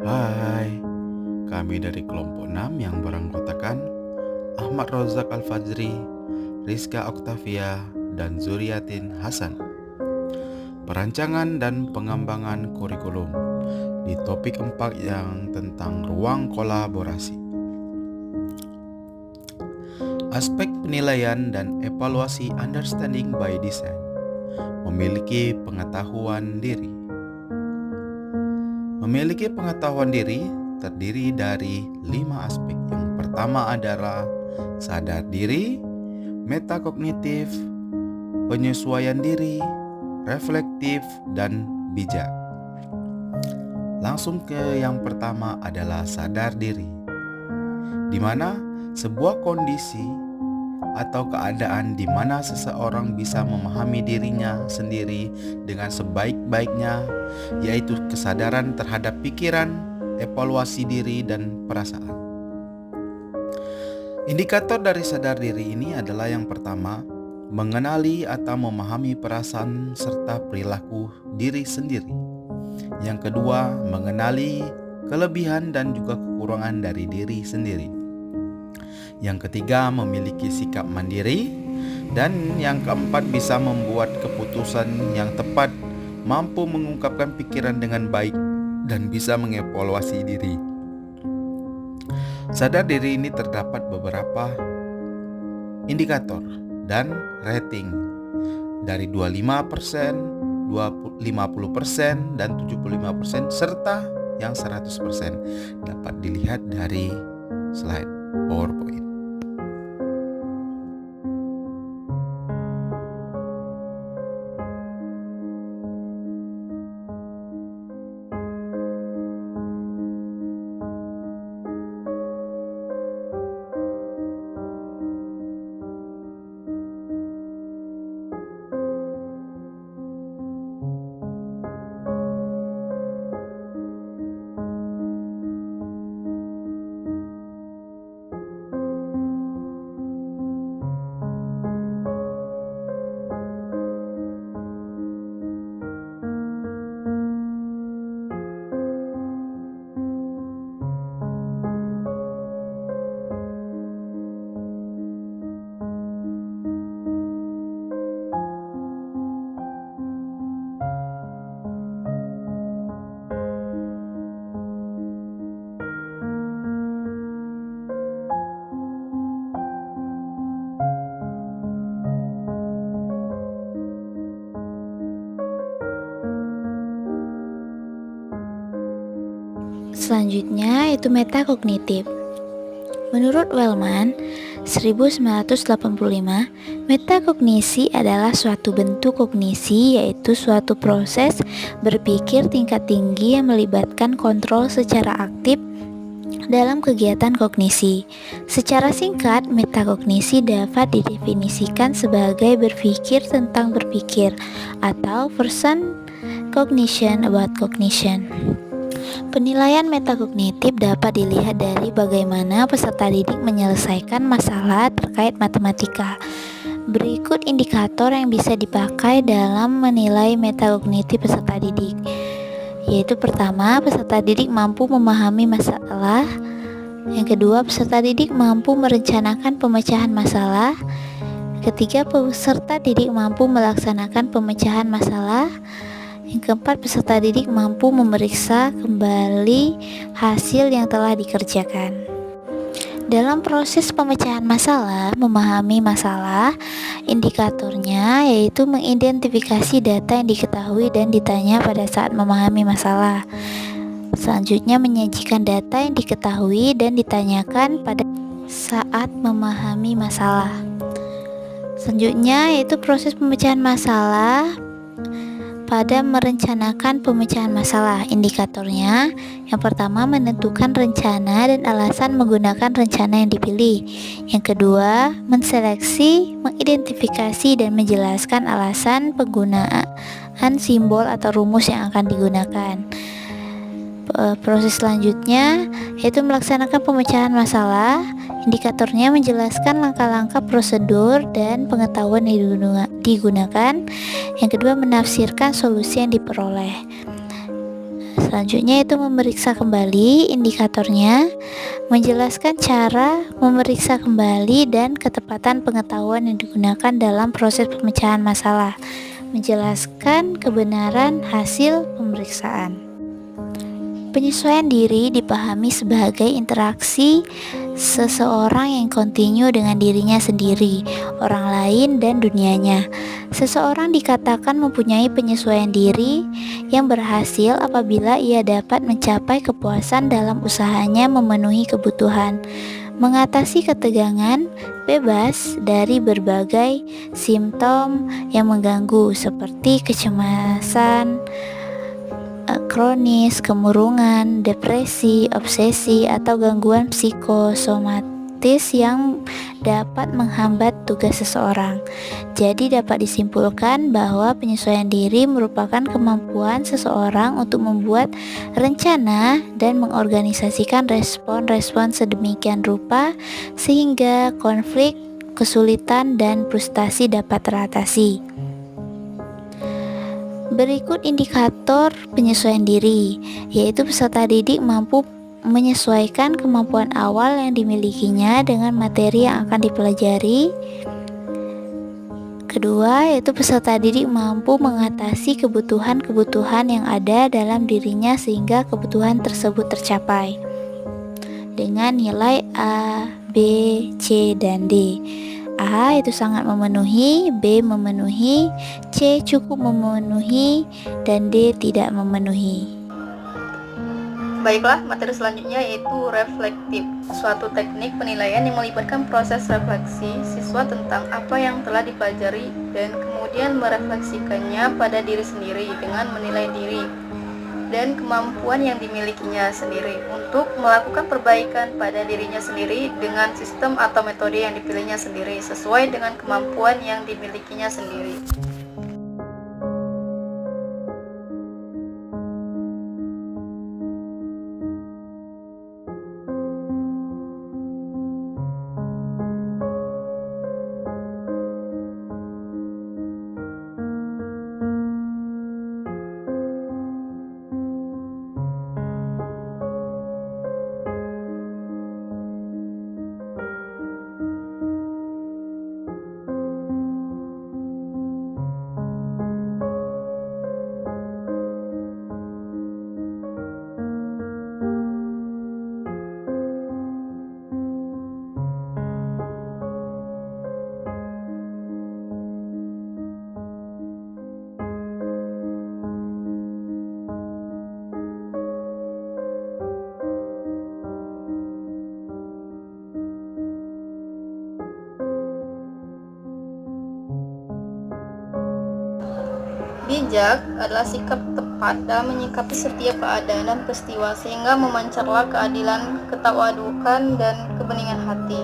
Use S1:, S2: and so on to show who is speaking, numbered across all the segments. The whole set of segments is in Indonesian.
S1: Hai, kami dari kelompok 6 yang beranggotakan Ahmad Rozak Al-Fajri, Rizka Oktavia, dan Zuriatin Hasan. Perancangan dan pengembangan kurikulum di topik 4 yang tentang ruang kolaborasi. Aspek penilaian dan evaluasi understanding by design. Memiliki pengetahuan diri. Memiliki pengetahuan diri terdiri dari 5 aspek. Yang pertama adalah sadar diri, metakognitif, penyesuaian diri, reflektif, dan bijak. Langsung ke yang pertama adalah sadar diri, di mana sebuah kondisi atau keadaan di mana seseorang bisa memahami dirinya sendiri dengan sebaik-baiknya, yaitu kesadaran terhadap pikiran, evaluasi diri, dan perasaan. Indikator dari sadar diri ini adalah yang pertama, mengenali atau memahami perasaan serta perilaku diri sendiri. Yang kedua, mengenali kelebihan dan juga kekurangan dari diri sendiri. Yang ketiga, memiliki sikap mandiri. Dan yang keempat, bisa membuat keputusan yang tepat, mampu mengungkapkan pikiran dengan baik, dan bisa mengevaluasi diri. Sadar diri ini terdapat beberapa indikator dan rating dari 25%, 50%, dan 75%, serta yang 100%. Dapat dilihat dari slide PowerPoint.
S2: Selanjutnya yaitu metakognitif. Menurut Wellman 1985, metakognisi adalah suatu bentuk kognisi, yaitu suatu proses berpikir tingkat tinggi yang melibatkan kontrol secara aktif dalam kegiatan kognisi. Secara singkat, metakognisi dapat didefinisikan sebagai berpikir tentang berpikir atau person cognition about cognition. Penilaian metakognitif dapat dilihat dari bagaimana peserta didik menyelesaikan masalah terkait matematika. Berikut indikator yang bisa dipakai dalam menilai metakognitif peserta didik, yaitu pertama, peserta didik mampu memahami masalah. Yang kedua, peserta didik mampu merencanakan pemecahan masalah. Ketiga, peserta didik mampu melaksanakan pemecahan masalah. Yang keempat, peserta didik mampu memeriksa kembali hasil yang telah dikerjakan. Dalam proses pemecahan masalah, memahami masalah, indikatornya yaitu mengidentifikasi data yang diketahui dan ditanya pada saat memahami masalah. Selanjutnya, menyajikan data yang diketahui dan ditanyakan pada saat memahami masalah. Selanjutnya yaitu proses pemecahan masalah pada merencanakan pemecahan masalah. Indikatornya yang pertama, menentukan rencana dan alasan menggunakan rencana yang dipilih. Yang kedua, menseleksi, mengidentifikasi, dan menjelaskan alasan penggunaan simbol atau rumus yang akan digunakan. Proses selanjutnya yaitu melaksanakan pemecahan masalah. Indikatornya menjelaskan langkah-langkah prosedur dan pengetahuan yang digunakan. Yang kedua, menafsirkan solusi yang diperoleh. Selanjutnya itu memeriksa kembali indikatornya, menjelaskan cara memeriksa kembali dan ketepatan pengetahuan yang digunakan dalam proses pemecahan masalah, menjelaskan kebenaran hasil pemeriksaan. Penyesuaian diri dipahami sebagai interaksi seseorang yang kontinu dengan dirinya sendiri, orang lain, dan dunianya. Seseorang dikatakan mempunyai penyesuaian diri yang berhasil apabila ia dapat mencapai kepuasan dalam usahanya memenuhi kebutuhan, mengatasi ketegangan, bebas dari berbagai simptom yang mengganggu seperti kecemasan kronis, kemurungan, depresi, obsesi, atau gangguan psikosomatis yang dapat menghambat tugas seseorang. Jadi dapat disimpulkan bahwa penyesuaian diri merupakan kemampuan seseorang untuk membuat rencana dan mengorganisasikan respon-respon sedemikian rupa sehingga konflik, kesulitan, dan frustasi dapat teratasi. Berikut indikator penyesuaian diri, yaitu peserta didik mampu menyesuaikan kemampuan awal yang dimilikinya dengan materi yang akan dipelajari. Kedua, yaitu peserta didik mampu mengatasi kebutuhan-kebutuhan yang ada dalam dirinya sehingga kebutuhan tersebut tercapai dengan nilai A, B, C, dan D. A itu sangat memenuhi, B memenuhi, C cukup memenuhi, dan D tidak memenuhi.
S3: Baiklah, materi selanjutnya yaitu reflektif, suatu teknik penilaian yang melibatkan proses refleksi siswa tentang apa yang telah dipelajari dan kemudian merefleksikannya pada diri sendiri dengan menilai diri dan kemampuan yang dimilikinya sendiri untuk melakukan perbaikan pada dirinya sendiri dengan sistem atau metode yang dipilihnya sendiri sesuai dengan kemampuan yang dimilikinya sendiri. Bijak adalah sikap tepat dalam menyikapi setiap keadaan dan peristiwa sehingga memancarlah keadilan, ketawadukan, dan kebeningan hati.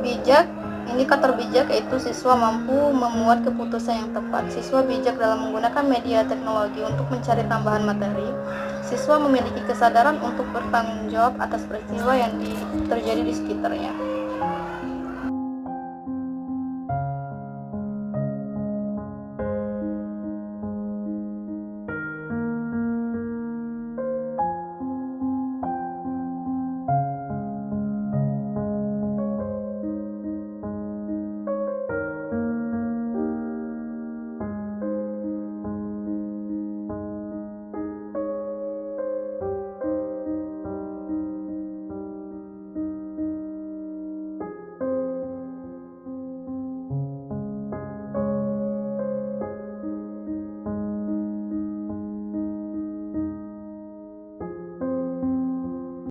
S3: Bijak, indikator bijak yaitu siswa mampu memuat keputusan yang tepat. Siswa bijak dalam menggunakan media teknologi untuk mencari tambahan materi. Siswa memiliki kesadaran untuk bertanggung jawab atas peristiwa yang terjadi di sekitarnya.